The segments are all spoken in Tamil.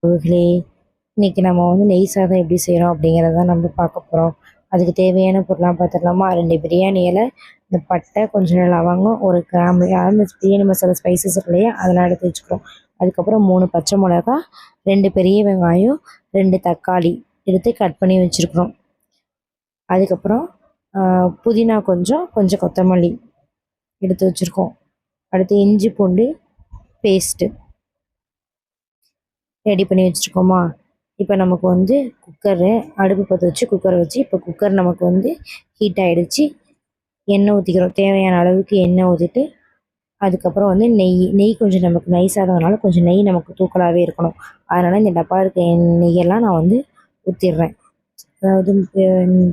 உறவுகளே, இன்னைக்கு நம்ம வந்து நெய் சாதம் எப்படி செய்கிறோம் அப்படிங்கிறத நம்ம பார்க்க போகிறோம். அதுக்கு தேவையான பொருள்லாம் பார்த்துடலாமா? 2 பிரியாணி இலை, இந்த பட்டை, கொஞ்சம் லவங்கம், 1 கிராம்பு, அந்த பிரியாணி மசாலா ஸ்பைசஸ் இருக்கு இல்லையா, அதெல்லாம் எடுத்து வச்சுக்கிறோம். அதுக்கப்புறம் 3 பச்சை மிளகா, 2 பெரிய வெங்காயம், 2 தக்காளி எடுத்து கட் பண்ணி வச்சுருக்குறோம். அதுக்கப்புறம் புதினா கொஞ்சம், கொஞ்சம் கொத்தமல்லி எடுத்து வச்சுருக்கோம். அடுத்து இஞ்சி பூண்டு பேஸ்ட்டு ரெடி பண்ணி வச்சுருக்கோமா? இப்போ நமக்கு வந்து குக்கரு அடுப்பு பற்ற வச்சு குக்கரை வச்சு இப்போ குக்கர் நமக்கு வந்து ஹீட் ஆகிடுச்சு. எண்ணெய் ஊற்றிக்கிறோம். தேவையான அளவுக்கு எண்ணெய் ஊற்றிட்டு அதுக்கப்புறம் வந்து நெய் கொஞ்சம் நமக்கு நைஸாகிறதுனால கொஞ்சம் நெய் நமக்கு தூக்கலாகவே இருக்கணும். அதனால் இந்த டப்பா இருக்க நெய்யெல்லாம் நான் வந்து ஊற்றிடுறேன். அதாவது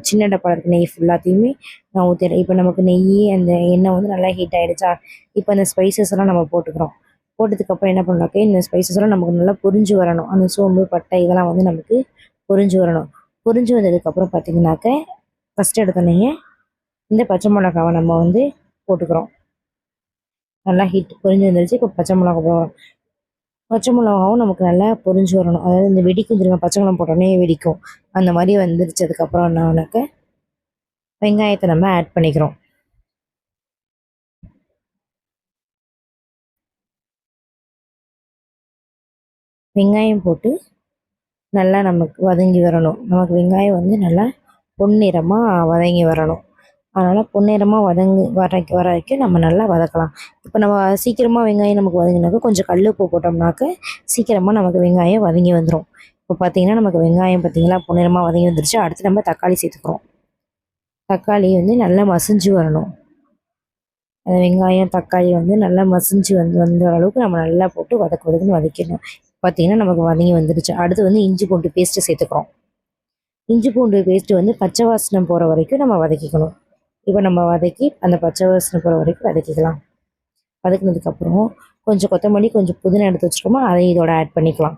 சின்ன டப்பா இருக்க நெய் ஃபுல்லாத்தையுமே நான் ஊற்றிடுறேன். இப்போ நமக்கு நெய் அந்த எண்ணெய் வந்து நல்லா ஹீட் ஆகிடுச்சா, இப்போ அந்த ஸ்பைசஸ் எல்லாம் நம்ம போட்டுக்கிறோம். போட்டதுக்கப்புறம் என்ன பண்ணாக்க இந்த ஸ்பைசஸ் எல்லாம் நமக்கு நல்லா பொரிஞ்சு வரணும். அந்த சோம்பு பட்டை இதெல்லாம் வந்து நமக்கு பொரிஞ்சு வரணும். பொரிஞ்சு வந்ததுக்கப்புறம் பார்த்திங்கனாக்க ஃபஸ்ட்டு எடுத்தோடனே இந்த பச்சை மிளகாவை நம்ம வந்து போட்டுக்கிறோம். நல்லா ஹீட் பொரிஞ்சு வந்துருச்சு. இப்போ பச்சை மிளகா போடுறோம். பச்சை மிளகாவும் நமக்கு நல்லா பொரிஞ்சு வரணும். அதாவது இந்த வெடிக்கும் தெரியுமா, பச்சை மிளகா போட்டோடனே வெடிக்கும், அந்த மாதிரி வந்துருச்சு. அதுக்கப்புறம் என்னாக்க வெங்காயத்தை நம்ம ஆட் பண்ணிக்கிறோம். வெங்காயம் போட்டு நல்லா நமக்கு வதங்கி வரணும். நமக்கு வெங்காயம் வந்து நல்லா பொன்னிறமாக வதங்கி வரணும். அதனால் பொன்னிறமாக வர வரைக்கும் நம்ம நல்லா வதக்கலாம். இப்போ நம்ம சீக்கிரமாக வெங்காயம் நமக்கு வதங்கினாக்க கொஞ்சம் கல் உப்பு போட்டோம்னாக்க சீக்கிரமாக நமக்கு வெங்காயம் வதங்கி வந்துடும். இப்போ பார்த்திங்கன்னா நமக்கு வெங்காயம் பார்த்திங்களா பொன்னிறமாக வதங்கி வந்துருச்சு. அடுத்து நம்ம தக்காளி சேர்த்துக்கிறோம். தக்காளி வந்து நல்லா மசிஞ்சு வரணும். அந்த வெங்காயம் தக்காளி வந்து நல்லா மசிஞ்சு வந்த அளவுக்கு நம்ம நல்லா போட்டு வதக்குன்னு வதக்கிடணும். பார்த்திங்கன்னா நமக்கு வதங்கி வந்துடுச்சு. அடுத்து வந்து இஞ்சி பூண்டு பேஸ்ட்டு சேர்த்துக்கிறோம். இஞ்சி பூண்டு பேஸ்ட்டு வந்து பச்சை வாசனை போகிற வரைக்கும் நம்ம வதக்கிக்கணும். இப்போ நம்ம வதக்கி அந்த பச்சை வாசனை போகிற வரைக்கும் வதக்கிக்கலாம். வதக்கினதுக்கப்புறம் கொஞ்சம் கொத்தமல்லி கொஞ்சம் புதினா எடுத்து வச்சுருக்கோமோ அதை இதோட ஆட் பண்ணிக்கலாம்.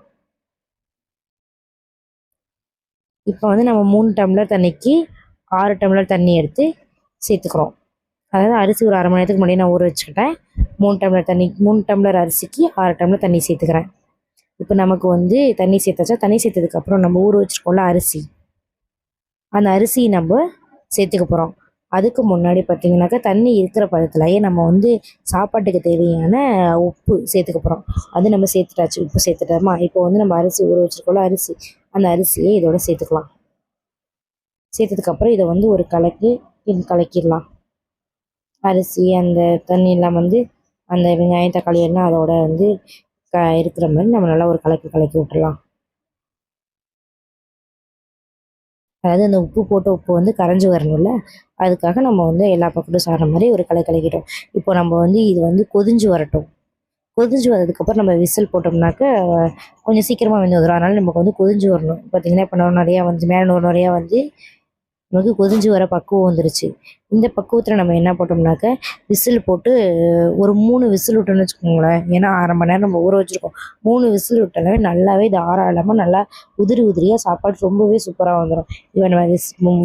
இப்போ வந்து நம்ம 3 டம்ளர் தண்ணிக்கு 6 டம்ளர் தண்ணி எடுத்து சேர்த்துக்கிறோம். அதாவது அரிசி ஒரு 1/2 மணி நேரத்துக்கு முன்னாடி நான் ஊற வச்சுக்கிட்டேன். 3 டம்ளர் அரிசிக்கு 6 டம்ளர் தண்ணி சேர்த்துக்கிறேன். இப்போ நமக்கு வந்து தண்ணி சேர்த்தாச்சா, தண்ணி சேர்த்ததுக்கப்புறம் நம்ம ஊற வச்சுருக்கோம்ல அரிசி, அந்த அரிசி நம்ம சேர்த்துக்க போகிறோம். அதுக்கு முன்னாடி பார்த்திங்கனாக்கா தண்ணி இருக்கிற பதத்துலையே நம்ம வந்து சாப்பாட்டுக்கு தேவையான உப்பு சேர்த்துக்க போகிறோம். அது நம்ம சேர்த்துட்டாச்சு, உப்பு சேர்த்துட்டோமா. இப்போ வந்து நம்ம அரிசி ஊற வச்சுருக்கோம்ல அரிசி, அந்த அரிசியை இதோட சேர்த்துக்கலாம். சேர்த்ததுக்கப்புறம் இதை வந்து ஒரு கலக்கிடலாம். அரிசி அந்த தண்ணியெல்லாம் வந்து அந்த வெங்காயம் தக்காளி எல்லாம் அதோட வந்து இருக்கிற மாதிரி நம்ம நல்லா ஒரு கலக்கி விட்டுடலாம். அதாவது அந்த உப்பு வந்து கரைஞ்சி வரணும்ல, அதுக்காக நம்ம வந்து எல்லா பக்கத்தும் சாடுற மாதிரி ஒரு கலக்கிட்டோம். இப்போ நம்ம வந்து இது வந்து கொதிஞ்சு வரட்டும். கொதிஞ்சு வந்ததுக்கப்புறம் நம்ம விசில் போட்டோம்னாக்க கொஞ்சம் சீக்கிரமாக வெந்து வந்துடும். அதனால் நமக்கு வந்து கொதிஞ்சு வரணும். பார்த்திங்கன்னா இப்போ நிறையா வந்து மேலே நிறையா வந்து நமக்கு கொதிஞ்சு வர பக்குவம் வந்துருச்சு. இந்த பக்குவத்தில் நம்ம என்ன போட்டோம்னாக்க விசில் போட்டு ஒரு 3 விசில் விட்டோம்னு வச்சுக்கோங்களேன். ஏன்னா 1/2 மணி நேரம் நம்ம ஊற வச்சுருக்கோம். 3 விசில் விட்டாலே நல்லாவே தாராளமாக நல்லா உதிரியாக சாப்பாடு ரொம்பவே சூப்பராக வந்துடும். இப்போ நம்ம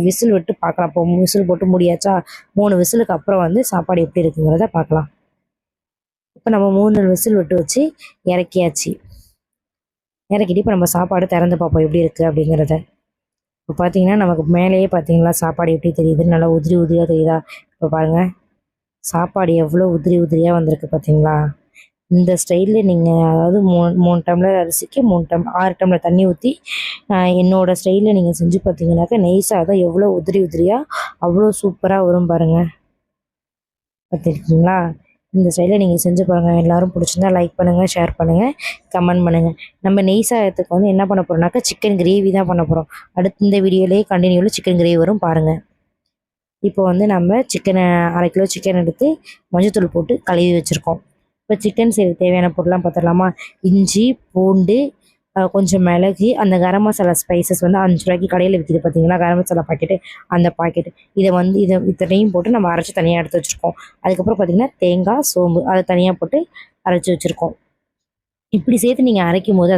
விசில் விட்டு பார்க்கலாம். இப்போ 3 விசில் போட்டு முடியாச்சா, 3 விசிலுக்கு அப்புறம் வந்து சாப்பாடு எப்படி இருக்குங்கிறத பார்க்கலாம். இப்போ நம்ம 3 விசில் விட்டு வச்சு இறக்கியாச்சு. இறக்கிட்டு இப்போ நம்ம சாப்பாடு திறந்து பார்ப்போம் எப்படி இருக்குது அப்படிங்கிறத. இப்போ பார்த்தீங்கன்னா நமக்கு மேலேயே பார்த்தீங்களா சாப்பாடு எப்படி தெரியுது, நல்லா உதிரியாக தெரியுதா. இப்போ பாருங்கள் சாப்பாடு எவ்வளோ உதிரியாக வந்திருக்கு பார்த்தீங்களா. இந்த ஸ்டைலில் நீங்கள் அதாவது 3 டம்ளர் அரிசிக்கு 6 டம்ளர் தண்ணி ஊற்றி என்னோடய ஸ்டைலில் நீங்கள் செஞ்சு பார்த்தீங்கன்னாக்கா நெய் சாதம் எவ்வளோ உதிரியாக அவ்வளோ சூப்பராக வரும் பாருங்கள். பார்த்துருக்கீங்களா. இந்த ஸ்டைலில் நீங்கள் செஞ்சு பாருங்கள். எல்லோரும் பிடிச்சிருந்தா லைக் பண்ணுங்கள், ஷேர் பண்ணுங்கள், கமெண்ட் பண்ணுங்கள். நம்ம நெய் சாதத்துக்கு வந்து என்ன பண்ண போகிறோம்னாக்கா சிக்கன் கிரேவி தான் பண்ண போகிறோம். அடுத்து இந்த வீடியோலேயே கண்டினியூவில் சிக்கன் கிரேவி வரும் பாருங்கள். இப்போ வந்து நம்ம சிக்கனை 1/2 கிலோ சிக்கன் எடுத்து மஞ்சத்தூள் போட்டு கழுவி வச்சுருக்கோம். இப்போ சிக்கன் செய்ய தேவையான பொருள்லாம் பார்த்துடலாமா. இஞ்சி பூண்டு கொஞ்சம் மிளகு, அந்த கரம் மசாலா ஸ்பைசஸ் வந்து 5 ரூபாய்க்கு கடையில் விற்கிது பார்த்தீங்களா, கரம் மசாலா பாக்கெட்டு, அந்த பாக்கெட்டு. இதை இத்தனையும் போட்டு நம்ம அரைச்சி தனியாக எடுத்து வச்சுருக்கோம். அதுக்கப்புறம் பார்த்திங்கன்னா தேங்காய் சோம்பு அதை தனியாக போட்டு அரைச்சி வச்சுருக்கோம். இப்படி சேர்த்து நீங்கள் அரைக்கும் போது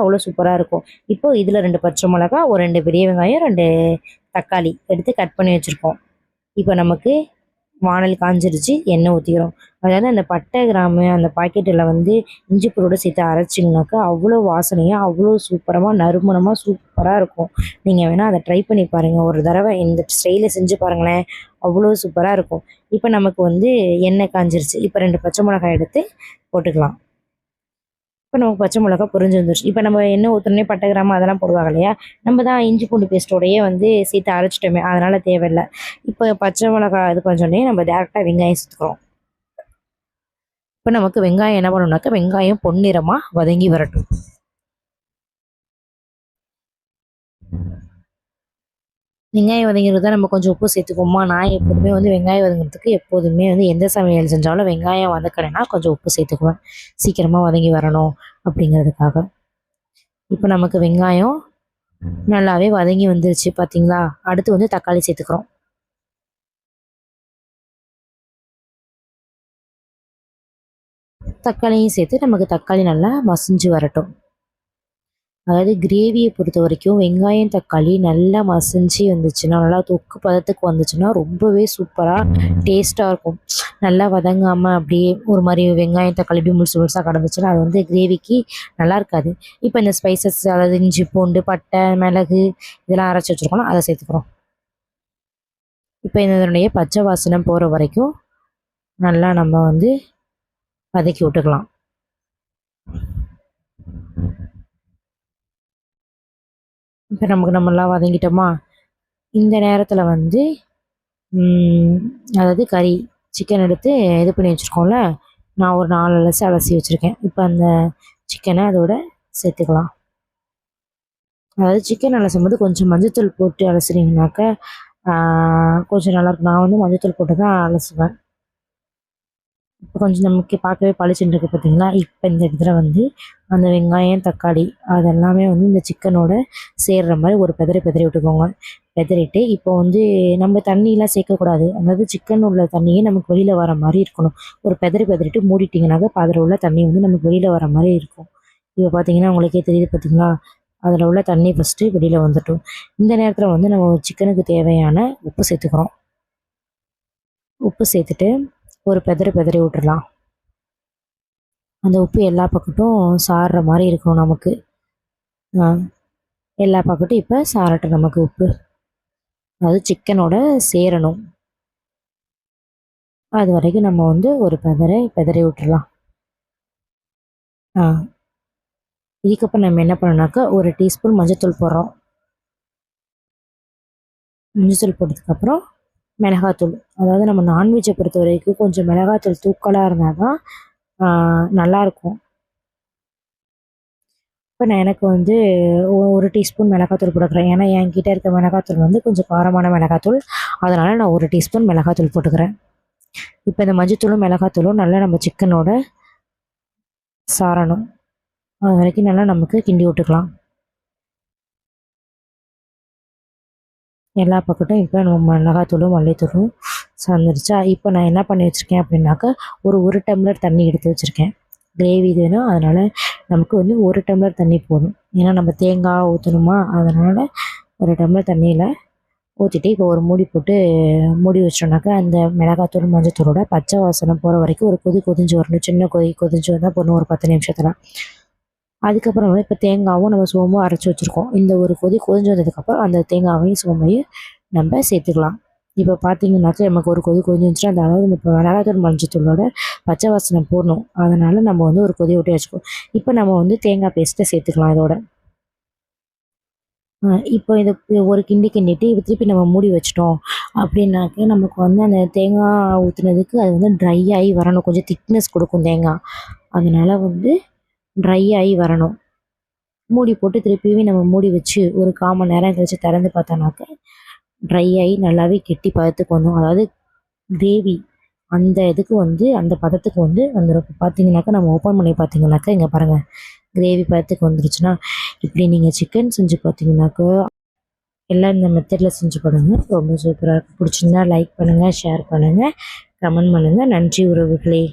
அவ்வளோ சூப்பராக இருக்கும். இப்போது இதில் 2 பச்சை மிளகா, ஒரு 2 பெரிய வெங்காயம், 2 தக்காளி எடுத்து கட் பண்ணி வச்சுருக்கோம். இப்போ நமக்கு வானல் காஞ்சிருச்சு, எண்ணெய் ஊற்றிக்கிறோம். அதாவது அந்த பட்டை கிராம்பு அந்த பாக்கெட்டில் வந்து இஞ்சி பூண்டோட சேர்த்து அரைச்சிங்கனாக்கா அவ்வளோ வாசனையாக அவ்வளோ சூப்பரமாக நறுமணமாக சூப்பராக இருக்கும். நீங்கள் வேணால் அதை ட்ரை பண்ணி பாருங்கள், ஒரு தடவை இந்த ஸ்டைலில் செஞ்சு பாருங்களேன், அவ்வளோ சூப்பராக இருக்கும். இப்போ நமக்கு வந்து எண்ணெய் காஞ்சிருச்சு. இப்போ 2 பச்சை மிளகாய் எடுத்து போட்டுக்கலாம். இப்போ நமக்கு பச்சை மிளகா பொரிஞ்சு வந்துருச்சு. இப்போ நம்ம எண்ணெய் ஊற்றுனோடனே பட்டை கிராம்பு அதெல்லாம் போடுவாங்க இல்லையா, நம்ம தான் இஞ்சி பூண்டு பேஸ்ட்டோடையே வந்து சேர்த்து அரைச்சிட்டோமே, அதனால் தேவையில்லை. இப்போ பச்சை மிளகா இது கொஞ்சோடனே நம்ம டேரெக்டாக வெங்காயம் சேர்த்துக்கிறோம். இப்போ நமக்கு வெங்காயம் என்ன பண்ணணும்னாக்கா, வெங்காயம் பொன்னிறமாக வதங்கி வரட்டும். வெங்காயம் வதங்கிறது தான் நம்ம கொஞ்சம் உப்பு சேர்த்துக்குவோமா. நான் எப்போதுமே வந்து வெங்காயம் வதங்கிறதுக்கு எப்போதுமே வந்து எந்த சமையல் செஞ்சாலும் வெங்காயம் வதக்கினேன்னா கொஞ்சம் உப்பு சேர்த்துக்குவேன், சீக்கிரமாக வதங்கி வரணும் அப்படிங்கிறதுக்காக. இப்போ நமக்கு வெங்காயம் நல்லாவே வதங்கி வந்துருச்சு பார்த்தீங்களா. அடுத்து வந்து தக்காளி சேர்த்துக்கிறோம். தக்காளியும் சேர்த்து நமக்கு தக்காளி நல்லா மசிஞ்சு வரட்டும். அதாவது கிரேவியை பொறுத்த வரைக்கும் வெங்காயம் தக்காளி நல்லா மசிஞ்சு வந்துச்சுன்னா, நல்லா தொக்கு பதத்துக்கு வந்துச்சுன்னா ரொம்பவே சூப்பராக டேஸ்ட்டாக இருக்கும். நல்லா வதங்காமல் அப்படியே ஒரு மாதிரி வெங்காயம் தக்காளி இப்படி முழுசு முழுசாக கிடந்துச்சுன்னா அது வந்து கிரேவிக்கு நல்லா இருக்காது. இப்போ இந்த ஸ்பைசஸ் அதாவது இஞ்சி பூண்டு பட்டை மிளகு இதெல்லாம் அரைச்சி வச்சுருக்கோம், அதை சேர்த்துக்கிறோம். இப்போ இதனுடைய பச்சை வாசனை போகிற வரைக்கும் நல்லா நம்ம வந்து வதக்கி விட்டுக்கலாம். இப்போ நமக்கு நம்மளாம் வதங்கிட்டோமா. இந்த நேரத்தில் வந்து அதாவது கறி சிக்கன் எடுத்து இது பண்ணி வச்சுருக்கோம்ல, நான் ஒரு 4 அலசி வச்சுருக்கேன். இப்போ அந்த சிக்கனை அதோட சேர்த்துக்கலாம். அதாவது சிக்கன் அலசும்போது கொஞ்சம் மஞ்சத்தூள் போட்டு அலசுறீங்கனாக்கா கொஞ்சம் நல்லாயிருக்கும். நான் வந்து மஞ்சத்தூள் போட்டு தான் அலசுவேன். இப்போ கொஞ்சம் நமக்கு பார்க்கவே பளிச்சுன்னு இருக்குது பார்த்தீங்களா. இப்போ இந்த இடத்துல வந்து அந்த வெங்காயம் தக்காளி அதெல்லாமே வந்து இந்த சிக்கனோட சேர்கிற மாதிரி ஒரு பெதறி விட்டுக்கோங்க. பெதறிட்டு இப்போ வந்து நம்ம தண்ணியெலாம் சேர்க்கக்கூடாது. அதாவது சிக்கன் உள்ள தண்ணியே நமக்கு வெளியில் வர மாதிரி இருக்கணும். ஒரு பெதறிட்டு மூடிட்டிங்கனாக்கா இப்போ அதில் உள்ள தண்ணி வந்து நமக்கு வெளியில் வர மாதிரி இருக்கும். இப்போ பார்த்தீங்கன்னா உங்களுக்கே தெரியுது பார்த்தீங்களா, அதில் உள்ள தண்ணி ஃபஸ்ட்டு வெளியில் வந்துட்டோம். இந்த நேரத்தில் வந்து நம்ம சிக்கனுக்கு தேவையான உப்பு சேர்த்துக்கிறோம். உப்பு சேர்த்துட்டு ஒரு பெதறி விட்டுறலாம். அந்த உப்பு எல்லா பக்கட்டும் சாறுற மாதிரி இருக்கணும் நமக்கு. எல்லா பக்கட்டும் இப்போ சாரட்டும் நமக்கு உப்பு, அதாவது சிக்கனோட சேரணும். அது வரைக்கும் நம்ம வந்து ஒரு பெதறி விட்டுறலாம். இதுக்கப்புறம் நம்ம என்ன பண்ணோம்னாக்கா ஒரு டீஸ்பூன் மஞ்சத்தூள் போடுறோம். மஞ்சத்தூள் போட்டதுக்கப்புறம் மிளகாத்தூள், அதாவது நம்ம நான்வெஜ்ஜை பொறுத்த வரைக்கும் கொஞ்சம் மிளகாத்தூள் தூக்கலாக இருந்தால் தான் நல்லாயிருக்கும். இப்போ நான் எனக்கு வந்து ஒரு டீஸ்பூன் மிளகாத்தூள் போட்டுக்கிறேன். ஏன்னா என்கிட்ட இருக்க மிளகாத்தூள் வந்து கொஞ்சம் காரமான மிளகாத்தூள், அதனால் நான் ஒரு டீஸ்பூன் மிளகாத்தூள் போட்டுக்கிறேன். இப்போ இந்த மஞ்சத்தூளும் மிளகாத்தூளும் நல்லா நம்ம சிக்கனோட சாரணும். அது வரைக்கும் நல்லா நமக்கு கிண்டி விட்டுக்கலாம். எல்லா பக்கட்டும் இப்போ நம்ம மிளகாத்தூளும் மல்லித்தூளும் சார்ந்துருச்சா. இப்போ நான் என்ன பண்ணி வச்சுருக்கேன் அப்படின்னாக்கா ஒரு டம்ளர் தண்ணி எடுத்து வச்சுருக்கேன். கிரேவி வேணும், அதனால் நமக்கு வந்து 1 டம்ளர் தண்ணி போதும். ஏன்னா நம்ம தேங்காய் ஊற்றணுமா, அதனால் 1 டம்ளர் தண்ணியில் ஊற்றிட்டு இப்போ ஒரு மூடி போட்டு மூடி வச்சோம்னாக்கா அந்த மிளகாத்தூள் மஞ்சத்தூளோட பச்சை வாசனை போகிற வரைக்கும் ஒரு கொதிஞ்சு வரணும். சின்ன கொதிஞ்சு வந்தால் போடணும் ஒரு 10 நிமிஷத்தில். அதுக்கப்புறம் வந்து இப்போ தேங்காவும் நம்ம சோம்பும் அரைச்சி வச்சுருக்கோம். இந்த ஒரு கொதிஞ்சு வந்ததுக்கப்புறம் அந்த தேங்காவையும் சோம்பையும் நம்ம சேர்த்துக்கலாம். இப்போ பார்த்தீங்கன்னாக்கா நமக்கு ஒரு கொதிஞ்சு வந்துச்சுன்னா அந்த அளவு இப்போ மிளகாத்தூள் மஞ்சத்தூளோட பச்சை வாசனை போடணும். அதனால் நம்ம வந்து ஒரு கொதி விட்டு வச்சுக்கோம். இப்போ நம்ம வந்து தேங்காய் பேஸ்ட்டை சேர்த்துக்கலாம் இதோட. இப்போ இதை ஒரு கிண்டிட்டு இப்போ திருப்பி நம்ம மூடி வச்சிட்டோம் அப்படின்னாக்க நமக்கு வந்து அந்த தேங்காய் ஊற்றுனதுக்கு அது வந்து ட்ரை ஆகி வரணும். கொஞ்சம் திக்னஸ் கொடுக்கும் தேங்காய், அதனால் வந்து ட்ரை ஆகி வரணும். மூடி போட்டு திருப்பியும் நம்ம மூடி வச்சு ஒரு 1/4 மணி நேரம் கழிச்சு திறந்து பார்த்தோன்னாக்க ட்ரை ஆகி நல்லாவே கெட்டி பதத்துக்கு வந்துடும். அதாவது கிரேவி அந்த இதுக்கு வந்து அந்த பதத்துக்கு வந்து வந்துடும். இப்போ பார்த்தீங்கன்னாக்கா நம்ம ஓப்பன் பண்ணி பார்த்தீங்கன்னாக்கா இங்கே பாருங்கள், கிரேவி பதத்துக்கு வந்துருச்சுன்னா இப்படி நீங்கள் சிக்கன் செஞ்சு பார்த்தீங்கன்னாக்கா எல்லாம் இந்த மெத்தடில் செஞ்சு பாருங்க, ரொம்ப சூப்பராக இருக்கும். பிடிச்சிருந்தா லைக் பண்ணுங்கள், ஷேர் பண்ணுங்கள், கமெண்ட் பண்ணுங்கள். நன்றி உறவுகளே.